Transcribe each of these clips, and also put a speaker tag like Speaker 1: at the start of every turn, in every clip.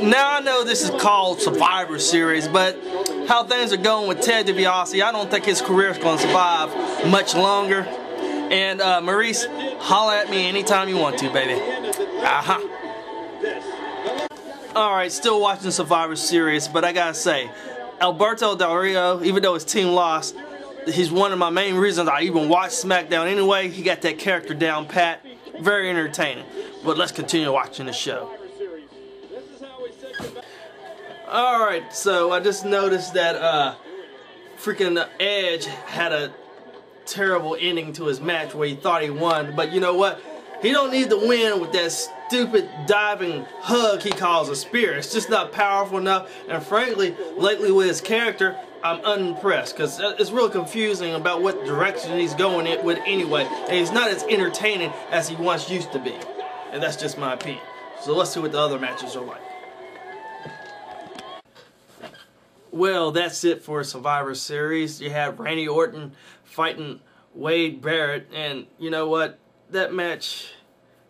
Speaker 1: Now I know this is called Survivor Series, but how things are going with Ted DiBiase, I don't think his career is going to survive much longer. And Maurice, holla at me anytime you want to, baby. Alright, still watching Survivor Series, but I gotta say, Alberto Del Rio, even though his team lost, he's one of my main reasons I even watch SmackDown anyway. He got that character down pat. Very entertaining. But let's continue watching the show. Alright, so I just noticed that freaking Edge had a terrible ending to his match where he thought he won. But you know what? He don't need to win with that stupid diving hug he calls a spear. It's just not powerful enough. And frankly, lately with his character, I'm unimpressed because it's real confusing about what direction he's going in with anyway. And he's not as entertaining as he once used to be. And that's just my opinion. So let's see what the other matches are like. Well, that's it for Survivor Series. You have Randy Orton fighting Wade Barrett. And you know what? That match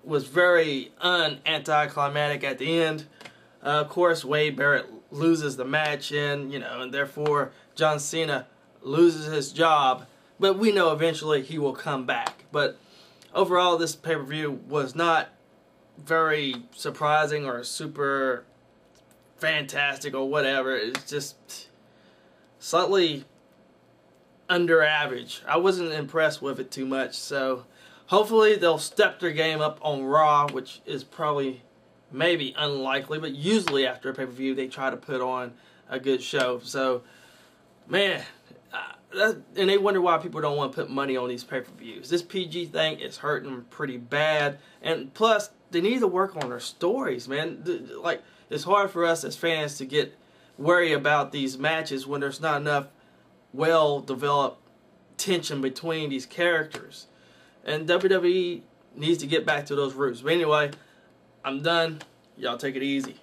Speaker 1: was very anticlimactic at the end. Of course, Wade Barrett loses the match, and therefore John Cena loses his job. But we know eventually he will come back. But overall, this pay-per-view was not very surprising or super fantastic or whatever. It's just slightly under average. I wasn't impressed with it too much, so hopefully they'll step their game up on Raw, which is probably maybe unlikely, but usually after a pay-per-view they try to put on a good show. So, man, and they wonder why people don't want to put money on these pay-per-views. This PG thing is hurting them pretty bad, and plus they need to work on their stories, man. Like, it's hard for us as fans to get worried about these matches when there's not enough well-developed tension between these characters. And WWE needs to get back to those roots. But anyway, I'm done. Y'all take it easy.